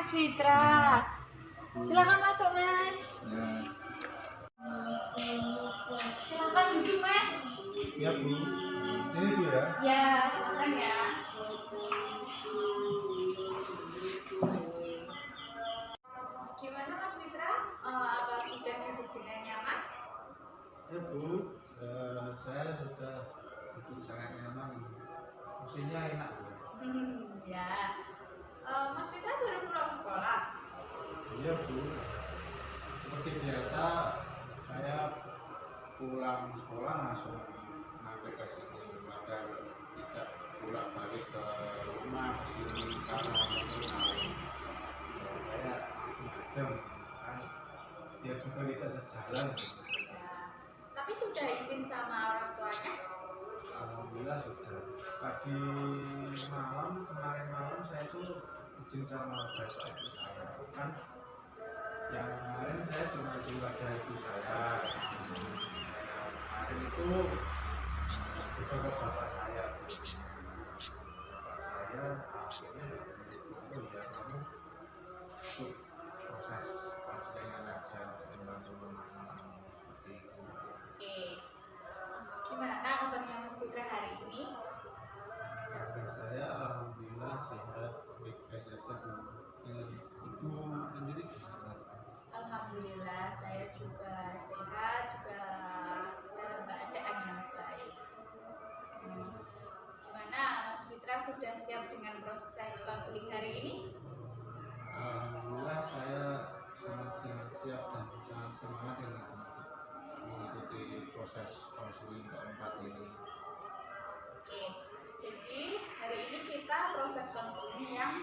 Mas Fitra. Silakan masuk, Mas. Ya, Silakan duduk, Mas. ya Bu. Ini Bu ya. Ya, silakan ya. Gimana Mas Fitra? Apa sudah duduk dengan nyaman? Ya Bu, saya sudah duduk sangat nyaman. Kursinya enak Bu. Ya. Mas Fitra baru pulang sekolah. Iya Bu. Seperti biasa, saya pulang sekolah langsung mampir ke sini agar tidak bolak balik ke rumah ke sini karena itu saya langsung aja kan. Dia juga tidak sejalan. Ya. Tapi sudah izin sama orang tuanya? Alhamdulillah sudah. Tadi malam, kemarin malam saya tuh izin sama bapak ibu saya. Kan yang kemarin saya cuma izin pada ibu saya. Kemarin itu juga ke bapak saya. Bapak saya akhirnya itu ya kamu untuk proses konselingan aja dengan teman-teman seperti itu. Oke. Gimana kabarnya Mas Fitra hari ini? Kabar saya alhamdulillah sehat, baik-baik saja Bu. Ibu sendiri gimana? Alhamdulillah saya juga sehat, juga dalam keadaan yang baik. Gimana Mas Fitra sudah siap dengan proses konseling hari ini? Alhamdulillah saya sangat siap dan sangat semangat dengan mengikuti proses konseling keempat ini. Oke, jadi hari ini kita proses konseling yang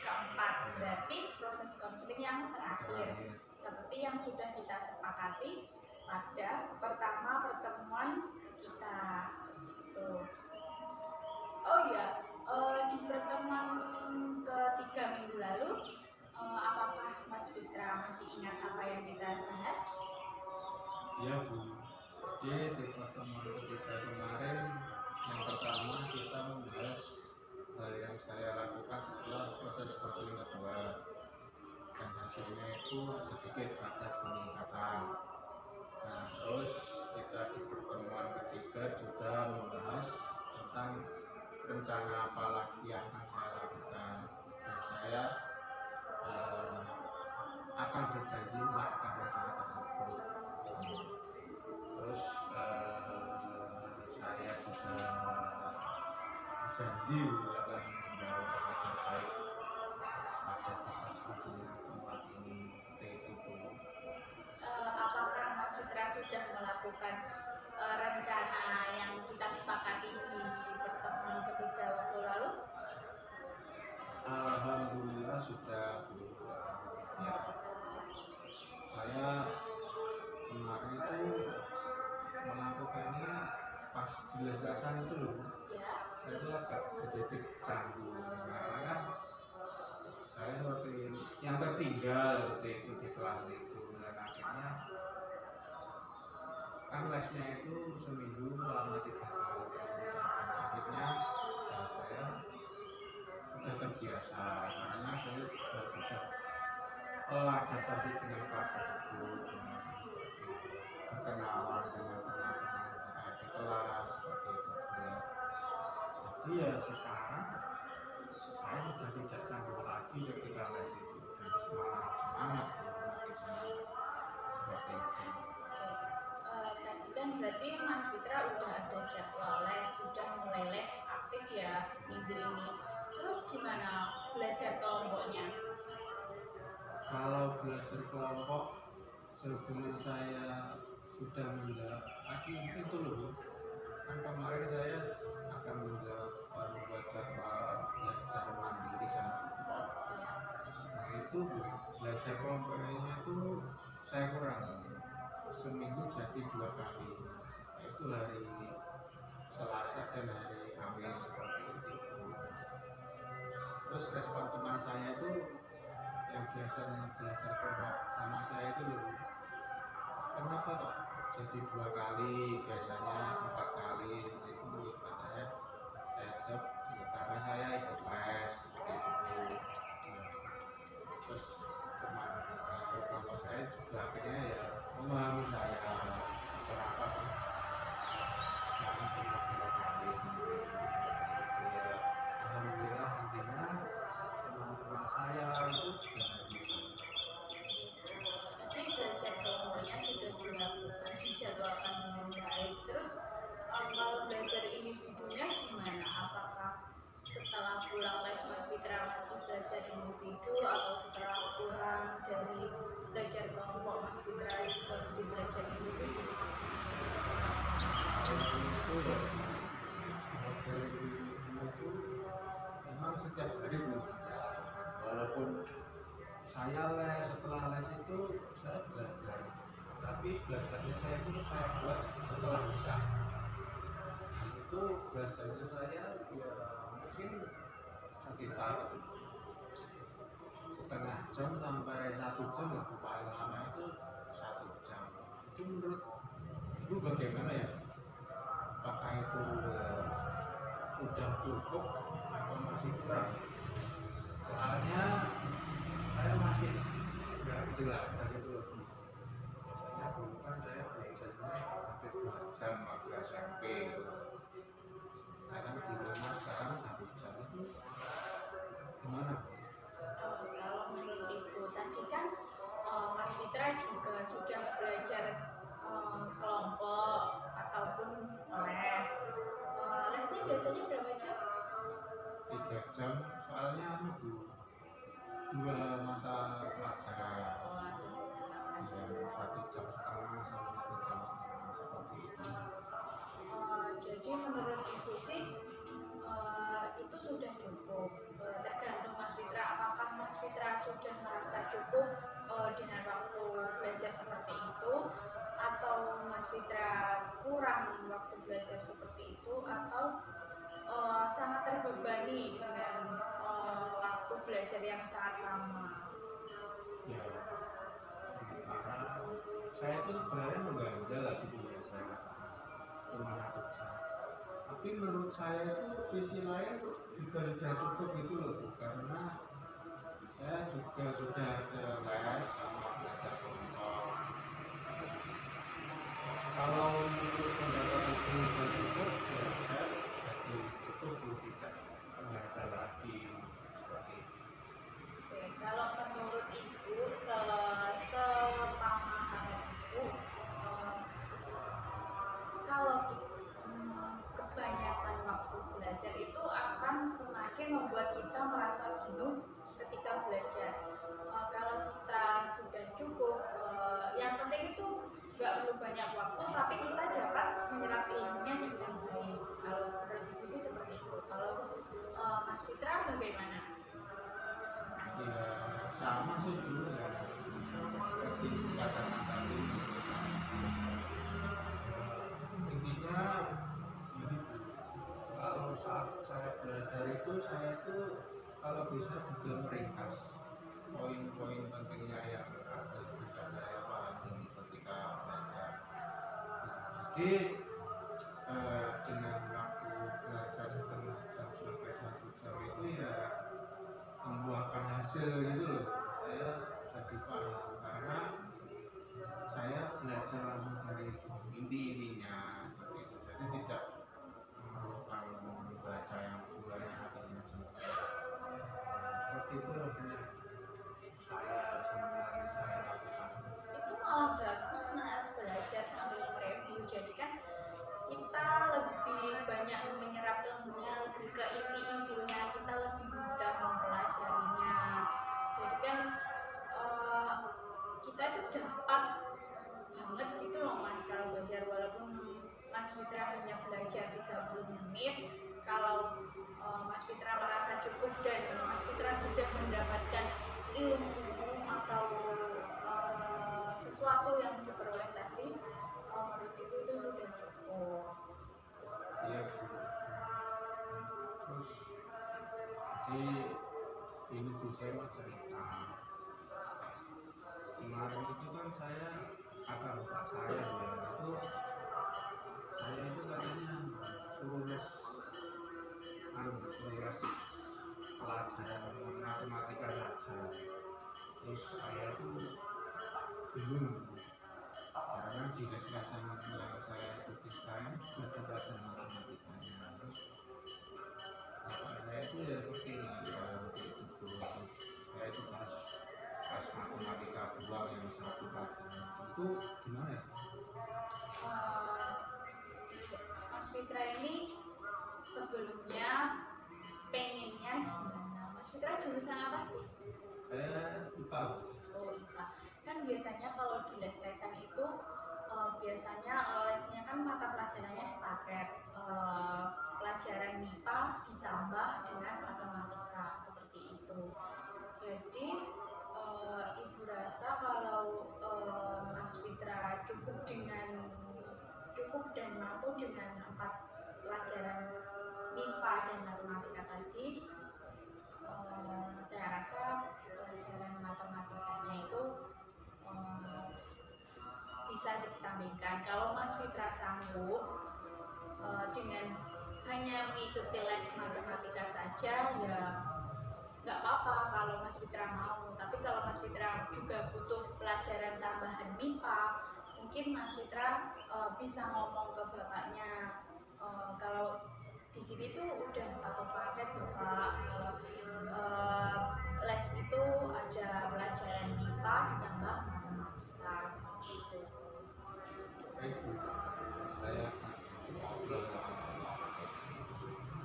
keempat, berarti proses konseling yang terakhir. Seperti yang sudah kita sepakati pada pertama pertemuan kita. Tuh. Oh iya, di pertemuan ketiga minggu lalu, apakah Mas Fitra masih ingat apa yang kita bahas? Ya Bu, jadi di pertemuan ketiga kemarin yang pertama kita membahas hal yang saya lakukan setelah proses konseling kedua dan hasilnya itu sedikit ada peningkatan. Nah terus kita di pertemuan ketiga juga membahas tentang rencana apa lagi yang akan saya lakukan dan saya akan berjanji melakukan rencana tersebut. Terus saya juga berjanji akan membawa hal terbaik pada proses konseling keempat ini. Seperti itu Bu. Apakah Mas Fitra sudah melakukan rencana yang kita sepakati di pertemuan ketiga waktu lalu? Alhamdulillah sudah Bu. Ya, saya kemarin itu melakukannya pas jelasan itu loh. Ya. Saya itu agak sedikit canggung karena kan saya seperti yang tertinggal seperti itu di kelas itu dan akhirnya kan lesnya itu seminggu selama 3 kali dan akhirnya saya sudah terbiasa karena saya sudah adaptasi dengan kelas tersebut dengan berkenalan dengan teman-teman di kelas seperti itu. Jadi ya sekarang saya sudah tidak canggung lagi ketika les itu dan semangat makin semangat seperti itu. Tadi kan berarti Mas Fitra udah ada jadwal les, udah mulai les aktif ya minggu ini. Terus gimana belajar kelompoknya? Kalau belajar kelompok sebelum saya sudah menjawab itu loh kan kemarin saya akan membuat jadwal belajar mandiri sama kelompok. Nah itu belajar kelompoknya itu saya kurang seminggu jadi 2 kali, yaitu hari Selasa dan hari Kamis seperti itu. Terus respon teman saya itu yang biasanya belajar kelompok sama saya itu loh, kenapa kok jadi 2 kali biasanya 4 kali itu katanya. Saya jawab ya, karena saya ikut les seperti itu. dijadwalkan dengan baik. Terus kalau belajar individunya gimana? Apakah setelah pulang les Mas Fitra masih belajar individu atau setelah pulang dari belajar kelompok Mas Fitra juga masih belajar individu? Itu belajar itu memang setiap hari Bu. Walaupun saya les, setelah les itu saya belajar, tapi belajarnya saya itu saya buat setelah bisa. Itu belajarnya saya ya mungkin sekitar setengah jam sampai 1 jam lah, paling lama itu 1 jam. Itu menurut Ibu bagaimana ya? Apakah itu sudah cukup atau masih kurang? Soalnya saya masih nggak jelas dari itu. Biasanya dulu kan saya belajarnya sampai 2 jam waktu SMP gitu. Sekarang di rumah sekarang 1 jam itu gimana? Kalau menurut Ibu tadi kan Mas Fitra juga sudah belajar kelompok ataupun les. Lesnya biasanya berapa jam? 3 jam, soalnya Bu, 2 mata pelajaran. Ya, 1 jam setengah sampai 1 jam setengah seperti itu. Jadi menurut Ibu sih itu sudah cukup. Tergantung Mas Fitra, apakah Mas Fitra sudah merasa cukup dengan waktu belajar seperti itu, atau Mas Fitra kurang waktu belajar seperti itu, atau sangat terbebani dengan waktu belajar yang sangat lama. Ya, sementara saya itu sebenarnya mengganjal lagi Bu, ya saya katakan cuma 1 jam. Tapi menurut saya itu sisi lain juga sudah cukup gitu loh Bu, karena saya juga sudah ke les sama belajar kelompok. Kalau menurut pendapat Ibu sudah cukup, ya saya jadi cukup Bu, tidak belajar lagi seperti itu. Oke, kalau menurut Ibu, sepemahaman Ibu, kalau kebanyakan waktu belajar itu akan semakin membuat kita merasa jenuh ketika belajar. Kalau kita sudah cukup, yang penting itu nggak perlu banyak waktu, tapi kita dapat menyerap ilmunya dengan baik. Kalau menurut Ibu sih seperti itu. Kalau Mas Fitra bagaimana? Ya sama sih dulu ya, seperti katakan tadi. Intinya ini Bu, kalau saat saya belajar itu saya itu kalau bisa juga meringkas poin-poin pentingnya yang ada ketika saya pahami ketika belajar. Jadi dengan waktu belajar setengah jam sampai 1 jam itu ya membuahkan hasil gitu loh. Saya jadi paham karena saya belajar langsung dari inti-intinya seperti itu. Jadi tidak memerlukan membaca yang bulannya akhirnya seperti itu rasanya saya sebenarnya saya lakukan. Itu malah bagus Mas, belajar sambil review. Jadi kan kita lebih banyak menyerap ilmunya, lebih ke inti-intinya, kita lebih mudah mempelajarinya. Jadi kan kita itu dapat banget gitu loh Mas kalau belajar, walaupun Mas Fitra hanya belajar 30 menit. Kalau Mas Fitra merasa cukup dan Mas Fitra sudah mendapatkan ilmu atau sesuatu yang diperoleh tadi, menurut Ibu itu sudah cukup. Iya Bu. Terus jadi ini Bu, saya mau cerita. Kemarin itu kan saya kata bapak saya ya, itu saya itu katanya suruh les pelajaran matematika saja. Terus saya itu bingung karena di les-lesan yang saya ikuti sekarang ada pelajaran matematikanya. Terus saya itu ya seperti ini ya, seperti itu. Saya itu pas matematika 2 yang 1 pelajaran itu gimana ya? Fitra jurusan apa sih? Saya lupa. Oh IPA. Kan biasanya kalau di les-lesan itu biasanya lesnya kan mata pelajarannya sepaket, pelajaran MIPA ditambah dengan matematika seperti itu. Jadi ibu rasa kalau Mas Fitra cukup dan mampu dengan 4 pelajaran MIPA dan matematika tadi, saya rasa pelajaran matematikanya itu bisa dikesampingkan. Kalau Mas Fitra sanggup dengan hanya mengikuti les matematika saja, ya nggak apa-apa kalau Mas Fitra mau. Tapi kalau Mas Fitra juga butuh pelajaran tambahan MIPA, mungkin Mas Fitra bisa ngomong ke bapaknya, kalau di sini tuh udah satu paket Bapak, les itu ada pelajaran MIPA ditambah matematika seperti itu. Baik Bu, saya ngobrol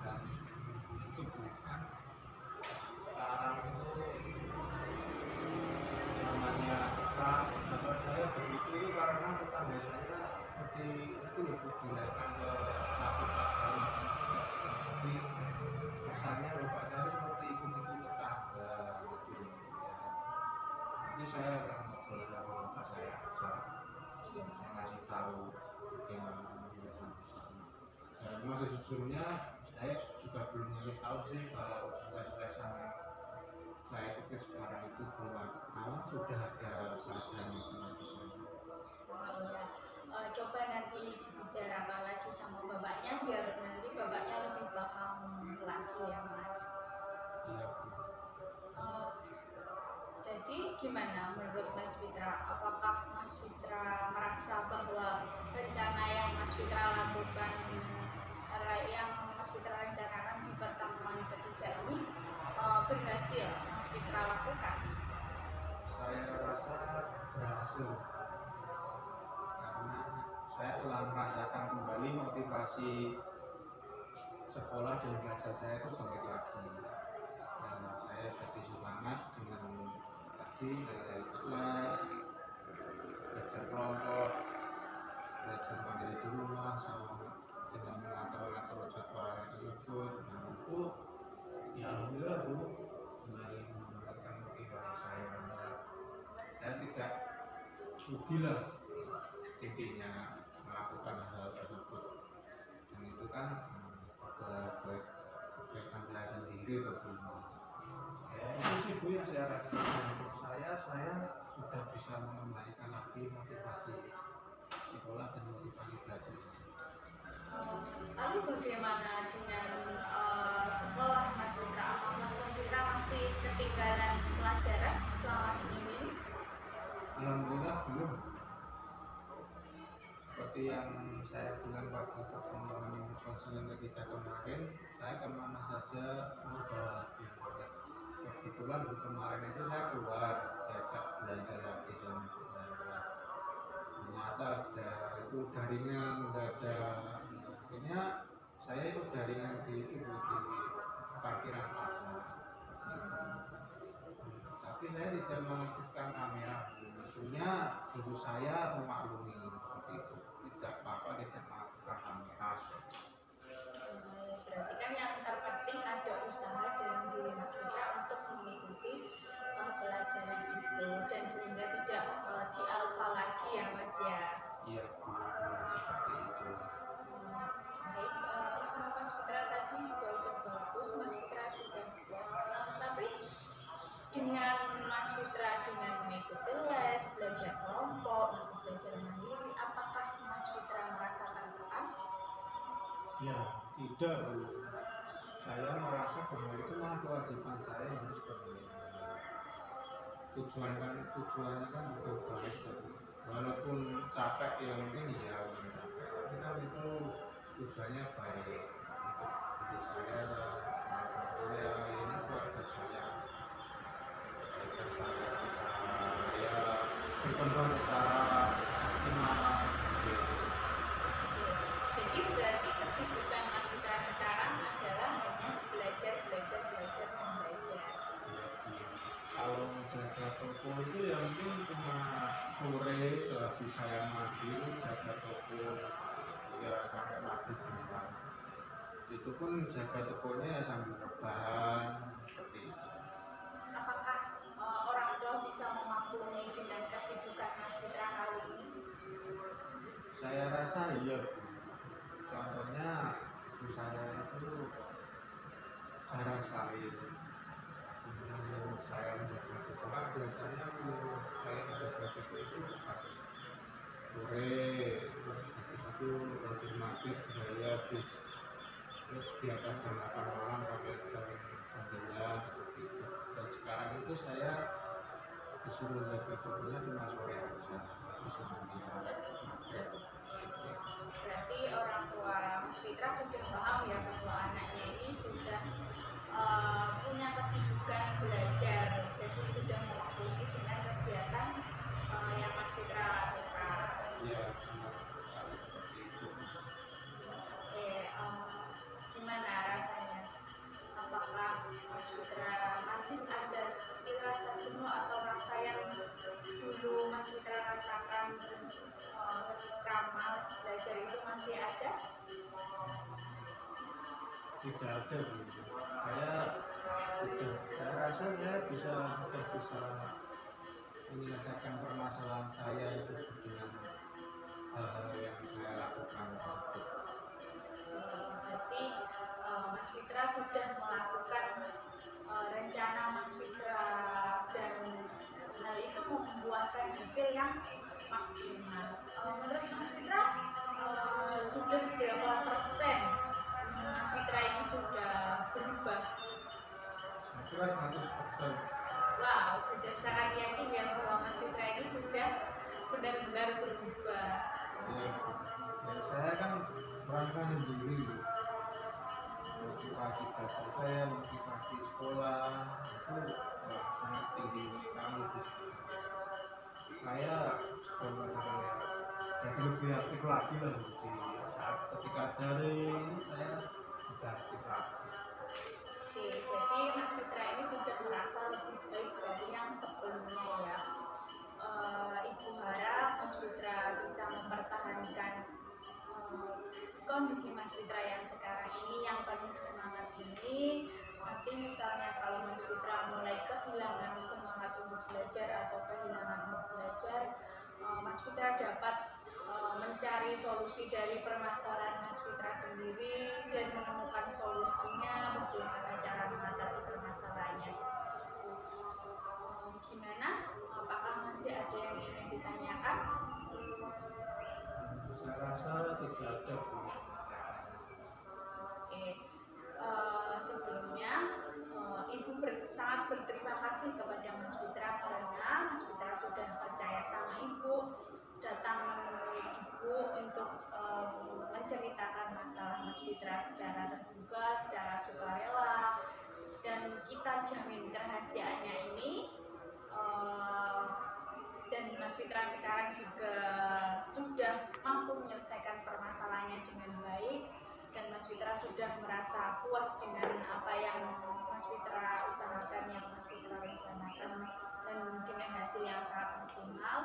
dan itu bukan sekarang itu namanya Pak, bapak saya begitu itu karena tetangga saya seperti itu lebih dinaikkan ke satu kali. Jadi kesannya bapak saya seperti ikut-ikut tetangga gitu. Jadi saya akan ngobrol sama bapak saya aja. Saya ngasih tahu bagaimana penjelasan di sana. Dan masa jujurnya saya juga belum ngasih tahu sih kalau penjelasan saya pikir sekarang itu belum awal sudah ada pelajaran matematika. Coba nanti dibicarakan lagi sama bapaknya biar nanti bapaknya lebih paham lagi ya Mas. Iya Bu. Jadi gimana menurut Mas Fitra? Apakah Mas Fitra merasa bahwa rencana yang Mas Fitra lakukan, yang Mas Fitra rencanakan di pertemuan ketiga ini berhasil Mas Fitra lakukan? Saya rasa berhasil karena saya telah merasakan kembali motivasi sekolah dan belajar saya itu bangkit lagi. Dan saya jadi semangat dengan tadi saya ikut les, belajar kelompok, belajar mandiri di rumah sama dengan mengatur-atur jadwal tersebut. Dan itu ya alhamdulillah Bu kembali meningkatkan motivasi saya tidak rugilah intinya melakukan hal tersebut, dan itu kan kebaikan saya sendiri atau ya itu sih Bu yang saya rasakan. Untuk saya sudah bisa mengembalikan lagi motivasi sekolah dan motivasi belajar. Lalu bagaimana dengan sekolah Mas Fitra? Apakah Mas Fitra masih ketinggalan pelajaran selama seminggu ini? Alhamdulillah belum. Seperti yang saya bilang pada pertemuan konseling ketiga kemarin, saya kemana saja mau bawa lagi. Kebetulan kemarin itu saya keluar, diajak belanja lagi sama saudara. Ternyata ada itu daringan, udah ada. Akhirnya saya ikut daringan di parkiran pasar. Tapi saya tidak mengaktifkan kamera. Tentunya guru saya memaklumi seperti itu. Tidak apa-apa, tidak mengaktifkan kamera. Berarti kan yang terpenting ada usaha dalam diri Mas Fitra untuk mengikuti pelajaran itu dan sehingga tidak di alfa lagi ya Mas ya. Iya, seperti itu. Baik, usaha Mas Fitra tadi juga udah bagus, Mas Fitra sudah puas. Tapi dengan Mas Fitra dengan mengikuti les, belajar kelompok, masih belajar mandiri, apakah Mas Fitra merasa tertekan? Ya, tidak Bu. Saya merasa bahwa itu malah kewajiban saya yang harus berbuat. Tujuannya kan juga baik, walaupun capek ya mungkin ya capek, tapi kan itu tujuannya baik untuk diri saya, ini keluarga saya, agar saya bisa ya berkembang secara optimal. Jadi berarti kesibukan Mas Fitra sekarang adalah hanya belajar dan belajar. jaga toko itu ya mungkin cuma sore sehabis saya maghrib jaga toko ya sampai maghrib juga. Itu pun jaga tokonya ya sambil rebahan seperti itu. Apakah orang tua bisa memaklumi dengan kesibukan Mas Fitra kali ini? Saya rasa iya Bu. Contohnya ibu saya itu jarang sekali menurut saya menjaga toko. Biasanya menurut saya menjaga toko itu sore, terus habis itu habis maghrib saya habis terus biarkan jam 8 malam sampai jam 9 seperti itu. Dan sekarang itu saya disuruh jaga tokonya cuma sore aja, disuruh sampai maghrib. Berarti orang tua Mas Fitra sudah paham ya bahwa anaknya ini sudah punya kesibukan belajar, jadi sudah memaklumi dengan kegiatan yang Mas Fitra lakukan. Iya, benar sekali seperti itu. Oke, gimana rasanya? Apakah Mas Fitra masih ada seperti rasa jenuh atau rasa yang dulu Mas Fitra rasakan ketika malas belajar itu masih ada? Tidak ada Bu. Saya rasa saya sudah bisa menyelesaikan permasalahan saya itu dengan hal-hal yang saya lakukan tersebut. Berarti Mas Fitra sudah melakukan rencana Mas Fitra dan hal itu membuahkan hasil yang maksimal. Menurut Mas Fitra sudah berapa persen Mas Fitra ini sudah berubah? Saya kira 100%. Wow, sudah sangat yakin ya bahwa Mas Fitra ini sudah benar-benar berubah. Ya, saya kan merangkak sendiri motivasi belajar saya, motivasi sekolah itu sangat tinggi sekali di situ. Saya sebenarnya jadi lebih aktif lagi lah di saat ketika daring saya sudah aktif lagi. Oke, jadi Mas Fitra ini sudah merasa lebih baik dari yang sebelumnya ya. Ibu harap Mas Fitra bisa mempertahankan kondisi Mas Fitra yang sekarang ini yang penuh semangat ini. Nanti misalnya kalau Mas Fitra mulai kehilangan semangat untuk belajar atau kehilangan untuk belajar, Mas Fitra dapat mencari solusi dari permasalahan Mas Fitra sendiri dan menemukan solusinya bagaimana cara mengatasi permasalahannya. Gimana? Apakah masih ada yang ingin ditanyakan? Saya rasa tidak ada Bu. Oke, sebelumnya Ibu sangat berterima kasih kepada Mas Fitra karena Mas Fitra sudah percaya sama Ibu, datang menemui Ibu untuk menceritakan masalah Mas Fitra secara terbuka, secara sukarela, dan kita jamin kerahasiaannya ini. Dan Mas Fitra sekarang juga sudah mampu menyelesaikan permasalahannya dengan baik, dan Mas Fitra sudah merasa puas dengan apa yang Mas Fitra usahakan, yang Mas Fitra rencanakan, dan dengan hasil yang sangat maksimal.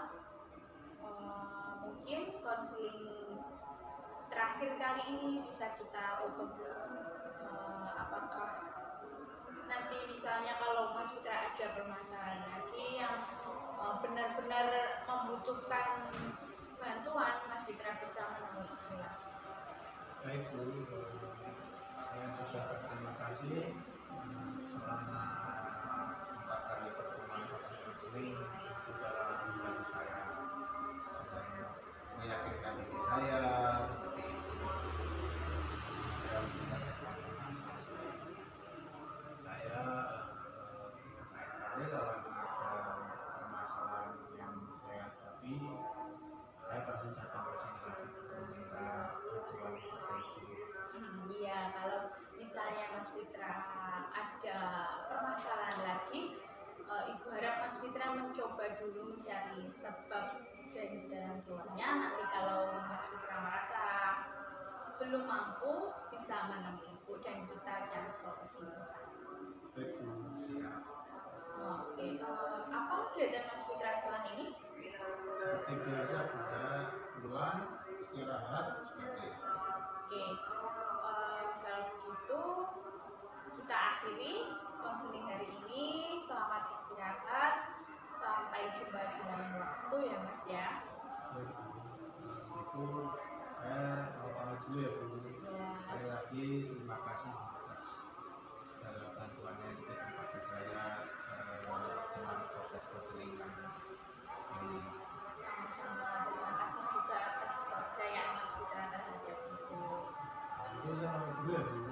Mungkin konseling terakhir kali ini bisa kita tutup. Apakah nanti misalnya kalau Mas Fitra ada permasalahan lagi yang benar-benar membutuhkan bantuan, Mas Fitra bisa menemui saya. Baik Bu, saya juga berterima kasih selama 4 kali pertemuan ini sudah membantu saya dan meyakinkan diri saya seperti itu. Saya menyelesaikan saya kali kalau ada permasalahan yang saya hadapi, saya pasti datang ke sini lagi meminta bantuan seperti itu. Iya, kalau misalnya Mas Fitra ada permasalahan lagi, Ibu harap Mas Fitra mencoba dulu mencari sebab dan jalan keluarnya. Nanti kalau Mas Fitra merasa belum mampu, bisa menemui Ibu dan kita cari solusi bersama. Baik Bu, siap. Oke, apa kegiatan Mas Fitra setelah ini? Seperti biasa juga pulang, istirahat, seperti itu. Oke, kalau begitu kita akhiri konseling hari ini. Selamat istirahat. Sampai jumpa di lain waktu ya Mas ya. Itu saya mau pamit dulu ya Bu. Ya. Sekali lagi terima kasih atas segala bantuannya yang diberikan kepada saya dengan proses konseling kami ini. Sama-sama. Terima kasih juga atas kepercayaan Mas Fitra terhadap Ibu. Itu saya pamit dulu ya Bu.